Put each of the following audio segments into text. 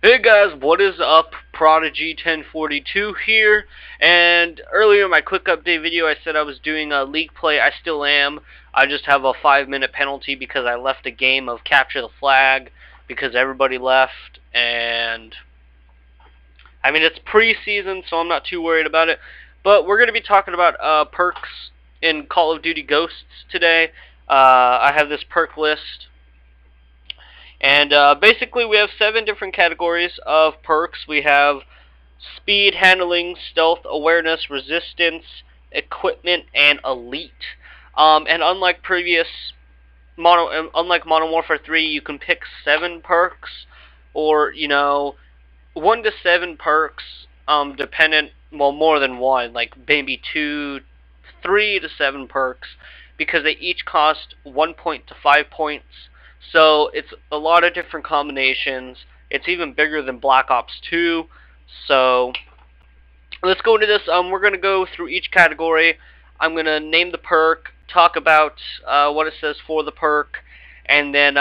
Hey guys, what is up? Prodigy 1042 here, and earlier in my quick update video I said I was doing a league play. I still am. I just have a 5-minute penalty because I left a game of capture the flag because everybody left, and I mean it's preseason so I'm not too worried about it. But we're going to be talking about perks in Call of Duty Ghosts today. I have this perk list. And basically we have 7 different categories of perks. We have speed, handling, stealth, awareness, resistance, equipment, and elite. And unlike Modern Warfare 3, you can pick 7 perks, or 1 to 7 perks, dependent, well, more than one, like maybe 3 to 7 perks, because they each cost 1 point to 5 points. So it's a lot of different combinations. It's even bigger than Black Ops 2. So let's go into this. We're going to go through each category. I'm going to name the perk, talk about what it says for the perk, and then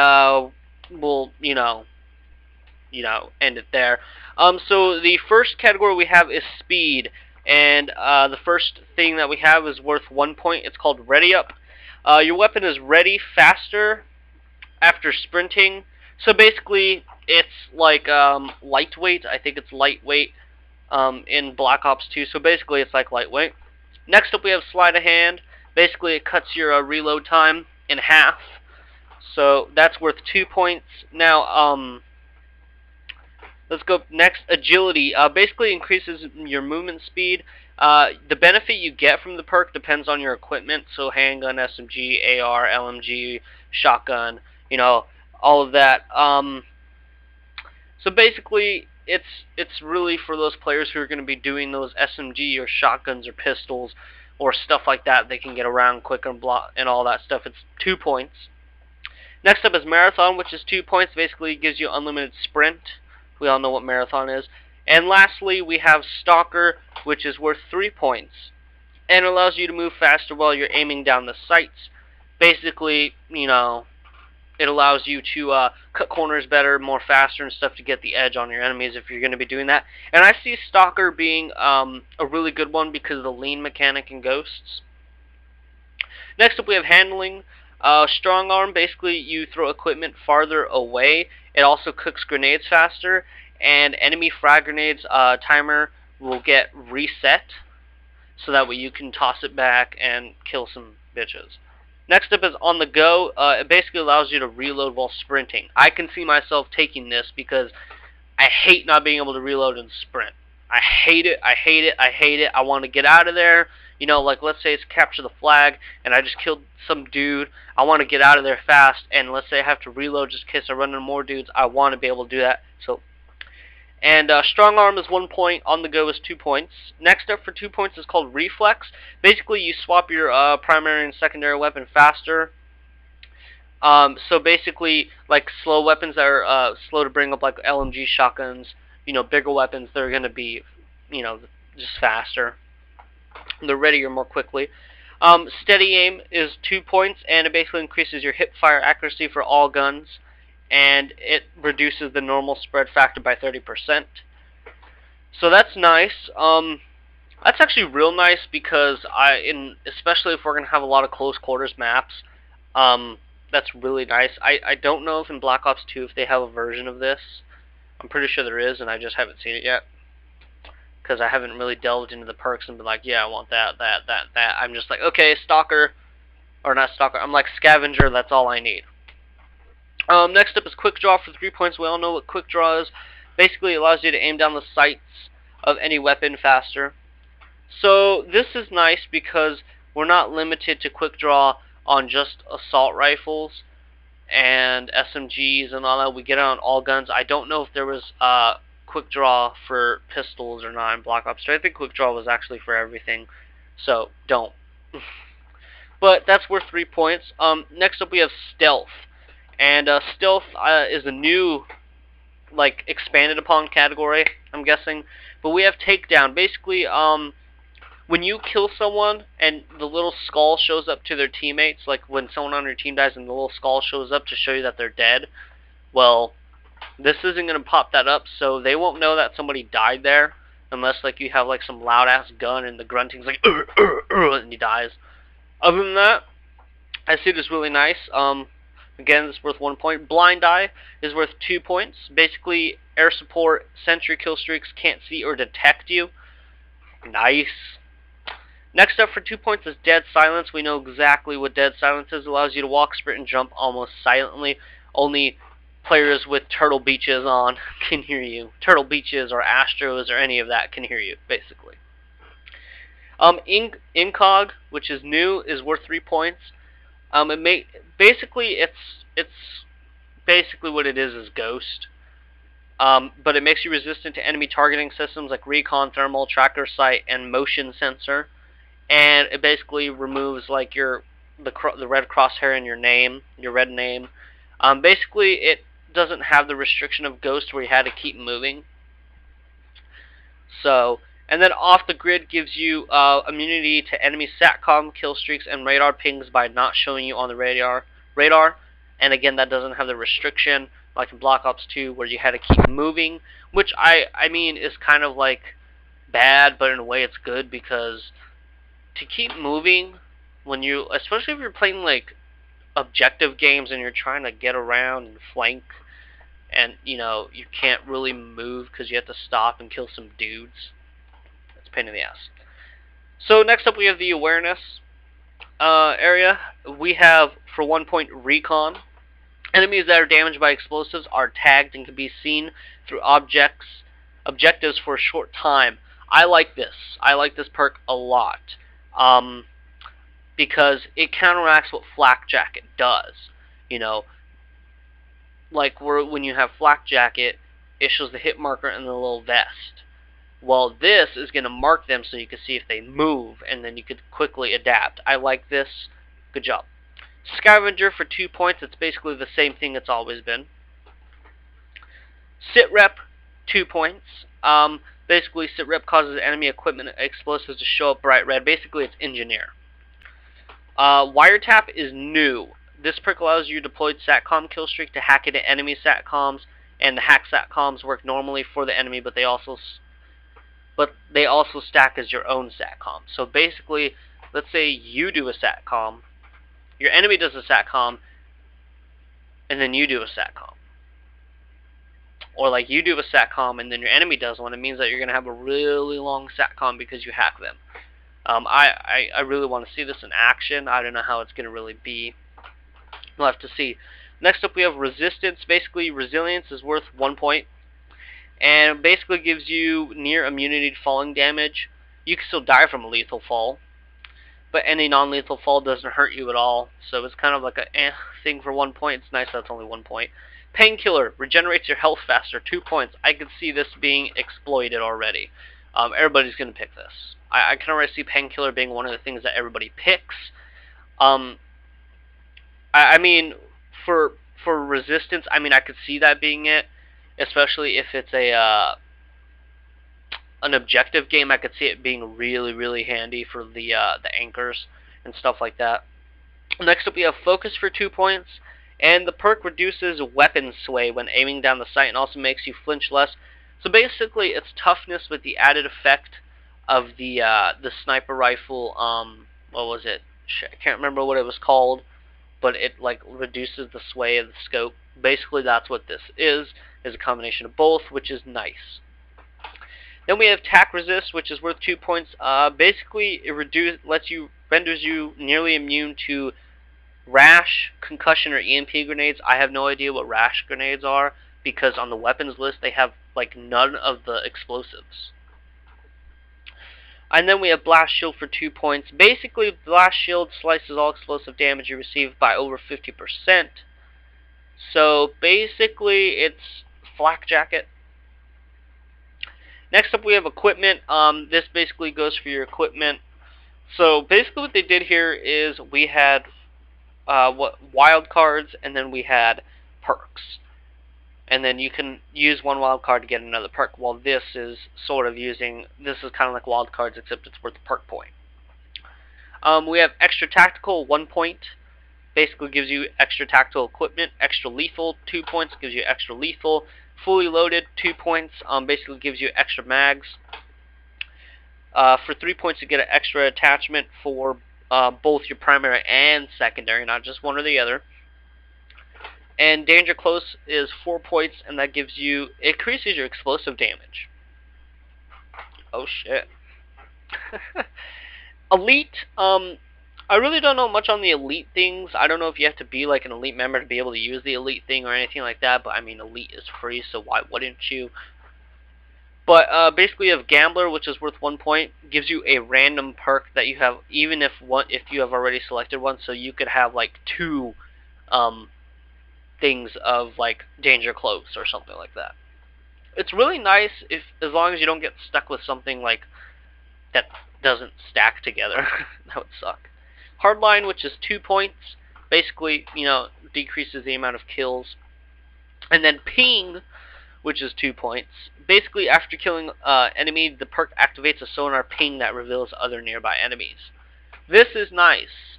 we'll, end it there. So the first category we have is speed. And the first thing that we have is worth 1 point. It's called Ready Up. Your weapon is ready faster after sprinting. So basically it's like lightweight. I think it's lightweight in Black Ops 2. So basically it's like lightweight. Next up we have Sleight of Hand. Basically it cuts your reload time in half. So that's worth 2 points. Now let's go next. Agility basically increases your movement speed. The benefit you get from the perk depends on your equipment. So handgun, SMG, AR, LMG, shotgun, all of that. So basically, it's really for those players who are going to be doing those SMG or shotguns or pistols or stuff like that. They can get around quick and block and all that stuff. It's 2 points. Next up is Marathon, which is 2 points. Basically, it gives you unlimited sprint. We all know what Marathon is. And lastly, we have Stalker, which is worth 3 points, and allows you to move faster while you're aiming down the sights. Basically, it allows you to cut corners better, more faster and stuff to get the edge on your enemies if you're going to be doing that. And I see Stalker being a really good one because of the lean mechanic in Ghosts. Next up we have Handling. Strong Arm, basically you throw equipment farther away. It also cooks grenades faster, and enemy frag grenades timer will get reset, so that way you can toss it back and kill some bitches. Next up is On the Go. It basically allows you to reload while sprinting. I can see myself taking this because I hate not being able to reload and sprint. I hate it, I hate it, I hate it. I want to get out of there. Like let's say it's capture the flag and I just killed some dude. I want to get out of there fast, and let's say I have to reload just in case I run into more dudes. I want to be able to do that. And Strong Arm is 1 point, On the Go is 2 points. Next up for 2 points is called Reflex. Basically, you swap your primary and secondary weapon faster. So basically, like slow weapons that are slow to bring up, like LMG shotguns, bigger weapons, they're going to be, just faster. They're readier more quickly. Steady Aim is 2 points, and it basically increases your hip fire accuracy for all guns, and it reduces the normal spread factor by 30%. So that's nice. That's actually real nice because especially if we're gonna have a lot of close quarters maps, that's really nice. I don't know if in Black Ops 2 if they have a version of this. I'm pretty sure there is, and I just haven't seen it yet, because I haven't really delved into the perks and been like, yeah, I want that. I'm just like, okay, Stalker, or not Stalker, I'm like Scavenger, that's all I need. Next up is Quick Draw for 3 points. We all know what Quick Draw is. Basically, it allows you to aim down the sights of any weapon faster. So this is nice because we're not limited to Quick Draw on just assault rifles and SMGs and all that. We get it on all guns. I don't know if there was Quick Draw for pistols or not in Black Ops 2. I think Quick Draw was actually for everything, so don't. But that's worth 3 points. Next up we have Stealth. And Stealth is a new, expanded upon category, I'm guessing. But we have Takedown. Basically, when you kill someone and the little skull shows up to their teammates, like when someone on your team dies and the little skull shows up to show you that they're dead, well, This isn't going to pop that up, so they won't know that somebody died there unless like you have like some loud ass gun and the grunting's like and he dies. Other than that, I see this really nice. Again, it's worth 1 point. Blind Eye is worth 2 points. Basically, air support, sentry kill streaks can't see or detect you. Nice. Next up for 2 points is Dead Silence. We know exactly what Dead Silence is. It allows you to walk, sprint, and jump almost silently. Only players with Turtle Beaches on can hear you. Turtle Beaches or Astros or any of that can hear you, basically. Incog, which is new, is worth 3 points. Basically it's basically what it is Ghost. But it makes you resistant to enemy targeting systems like recon, thermal, tracker sight, and motion sensor. And it basically removes like the red crosshair in your name, your red name. Basically, it doesn't have the restriction of Ghost where you had to keep moving. So, and then Off the Grid gives you immunity to enemy SATCOM kill streaks and radar pings by not showing you on the radar. And again, that doesn't have the restriction like in Black Ops 2 where you had to keep moving, which I mean is kind of like bad, but in a way it's good because to keep moving when you, especially if you're playing like objective games and you're trying to get around and flank and you know you can't really move because you have to stop and kill some dudes. It's a pain in the ass. So next up we have the awareness area. We have for 1 point recon. Enemies that are damaged by explosives are tagged and can be seen through objectives for a short time. I like this. I like this perk a lot. Because it counteracts what Flak Jacket does. You know, like when you have Flak Jacket, it shows the hit marker and the little vest. Well, this is going to mark them so you can see if they move, and then you could quickly adapt. I like this. Good job. Scavenger for 2 points. It's basically the same thing it's always been. Sit Rep, 2 points. Basically, Sit Rep causes enemy equipment explosives to show up bright red. Basically, it's Engineer. Wiretap is new. This perk allows you deployed SATCOM kill streak to hack into enemy SATCOMs, and the hack SATCOMs work normally for the enemy, but they also stack as your own SATCOM. So basically, let's say you do a SATCOM, your enemy does a SATCOM, and then you do a SATCOM. Or like you do a SATCOM and then your enemy does one. It means that you're going to have a really long SATCOM because you hack them. I really want to see this in action. I don't know how it's going to really be. We'll have to see. Next up we have Resistance. Basically, Resilience is worth 1 point. And it basically gives you near immunity to falling damage. You can still die from a lethal fall, but any non-lethal fall doesn't hurt you at all. So it's kind of like a thing for 1 point. It's nice that's only 1 point. Painkiller regenerates your health faster, 2 points. I could see this being exploited already. Everybody's going to pick this. I can already see Painkiller being one of the things that everybody picks. I mean, for Resistance, I mean, I could see that being it, especially if it's a an objective game. I could see it being really, really handy for the anchors and stuff like that. Next up, we have Focus for 2 points, and the perk reduces weapon sway when aiming down the sight and also makes you flinch less. So basically, it's toughness with the added effect of the sniper rifle. What was it? I can't remember what it was called, but it like reduces the sway of the scope. Basically, that's what this is a combination of both, which is nice. Then we have Tac Resist, which is worth 2 points. Basically, it renders you nearly immune to rash, concussion, or EMP grenades. I have no idea what rash grenades are because on the weapons list they have like none of the explosives. And then we have Blast Shield for 2 points. Basically, Blast Shield slices all explosive damage you receive by over 50%. So basically, it's Flak Jacket. Next up, we have Equipment. This basically goes for your equipment. So basically, what they did here is we had wild cards, and then we had perks. And then you can use one wild card to get another perk. While this is kind of like wild cards, except it's worth a perk point. We have Extra Tactical, 1 point. Basically gives you extra tactical equipment. Extra Lethal, 2 points, gives you extra lethal. Fully loaded, 2 points, basically gives you extra mags. For 3 points, you get an extra attachment for both your primary and secondary, not just one or the other. And Danger Close is 4 points, and that gives you, it increases your explosive damage. Oh shit. Elite, I really don't know much on the elite things. I don't know if you have to be like an elite member to be able to use the elite thing or anything like that, but I mean, elite is free, so why wouldn't you? But basically, you have Gambler, which is worth 1 point, gives you a random perk that you have, even if you have already selected one. So you could have like 2 things of like Danger Close or something like that. It's really nice as long as you don't get stuck with something like that doesn't stack together. That would suck. Hardline, which is 2 points, basically, decreases the amount of kills. And then Ping, which is 2 points. Basically, after killing enemy, the perk activates a sonar ping that reveals other nearby enemies. This is nice.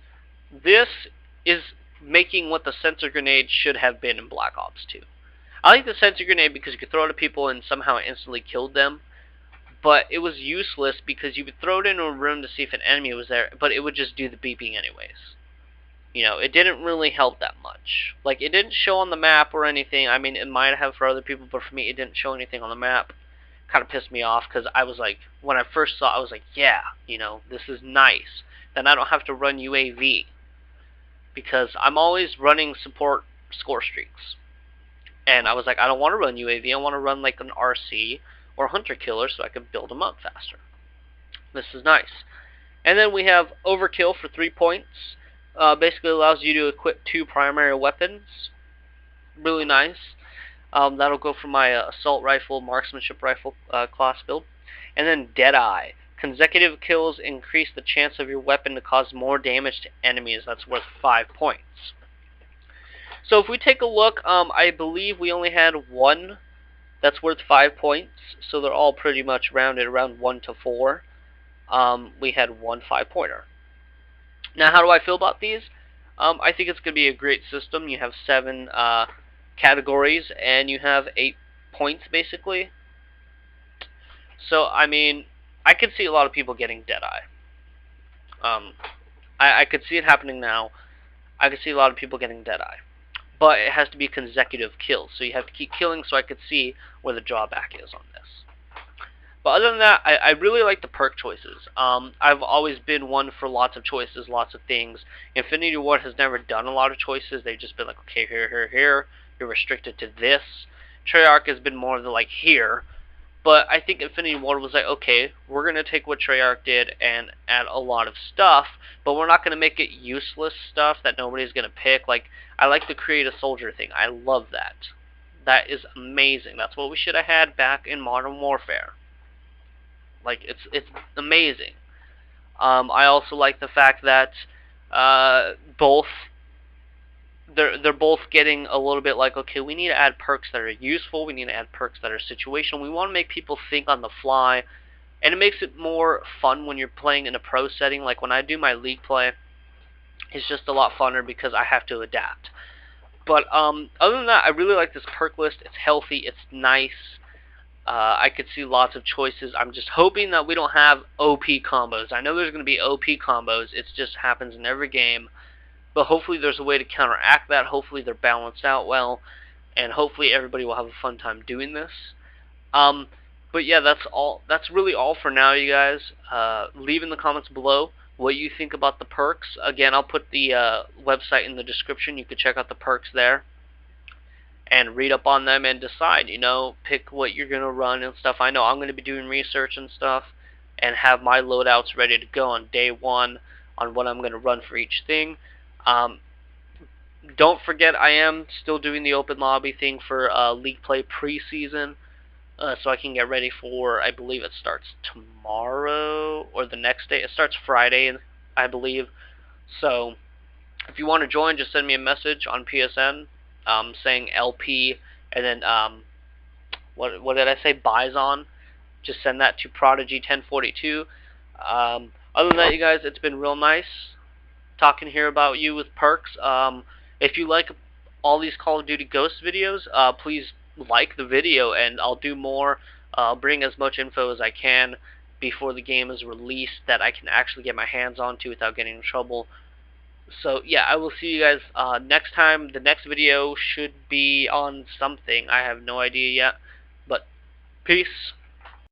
This is making what the sensor grenade should have been in Black Ops 2. I like the sensor grenade because you could throw it at people and somehow instantly killed them. But it was useless because you would throw it into a room to see if an enemy was there, but it would just do the beeping anyways. It didn't really help that much. Like, it didn't show on the map or anything. I mean, it might have for other people, but for me, it didn't show anything on the map. Kind of pissed me off because I was like, when I first saw it, I was like, yeah, this is nice. Then I don't have to run UAV because I'm always running support score streaks. And I was like, I don't want to run UAV. I want to run like an RC or Hunter Killer so I can build them up faster. This is nice. And then we have Overkill for 3 points. Basically allows you to equip 2 primary weapons. Really nice. That'll go for my assault rifle, marksmanship rifle class build. And then Deadeye. Consecutive kills increase the chance of your weapon to cause more damage to enemies. That's worth 5 points. So if we take a look, I believe we only had one that's worth 5 points. So they're all pretty much rounded around 1 to 4. We had one 5-pointer. Now, how do I feel about these? I think it's going to be a great system. You have 7 categories, and you have 8 points, basically. So, I mean, I could see a lot of people getting Deadeye. I could see it happening now. I could see a lot of people getting Deadeye. But it has to be consecutive kills, so you have to keep killing so I could see where the drawback is on this. But other than that, I really like the perk choices. I've always been one for lots of choices, lots of things. Infinity Ward has never done a lot of choices. They've just been like, okay, here, here, here. You're restricted to this. Treyarch has been more of the like, here. But I think Infinity Ward was like, okay, we're going to take what Treyarch did and add a lot of stuff, but we're not going to make it useless stuff that nobody's going to pick. Like, I like the create a soldier thing. I love that. That is amazing. That's what we should have had back in Modern Warfare. Like, it's amazing. I also like the fact that both they're both getting a little bit like, okay, we need to add perks that are useful. We need to add perks that are situational. We want to make people think on the fly, and it makes it more fun when you're playing in a pro setting. Like when I do my league play, it's just a lot funner because I have to adapt. But other than that, I really like this perk list. It's healthy. It's nice. I could see lots of choices. I'm just hoping that we don't have OP combos. I know there's going to be OP combos. It just happens in every game. But hopefully there's a way to counteract that. Hopefully they're balanced out well. And hopefully everybody will have a fun time doing this. But yeah, that's all. That's really all for now, you guys. Leave in the comments below what you think about the perks. Again, I'll put the website in the description. You can check out the perks there and read up on them and decide, pick what you're going to run and stuff. I know I'm going to be doing research and stuff and have my loadouts ready to go on day 1 on what I'm going to run for each thing. Don't forget, I am still doing the open lobby thing for League Play preseason, so I can get ready for, I believe it starts tomorrow or the next day. It starts Friday, I believe. So if you want to join, just send me a message on PSN saying LP, and then what did I say? Bison. Just send that to Prodigy1042. Other than that, you guys, it's been real nice talking here about you with perks. If you like all these Call of Duty Ghost videos, please like the video, and I'll do more. I'll bring as much info as I can before the game is released that I can actually get my hands onto without getting in trouble. So yeah, I will see you guys next time. The next video should be on something. I have no idea yet. But peace.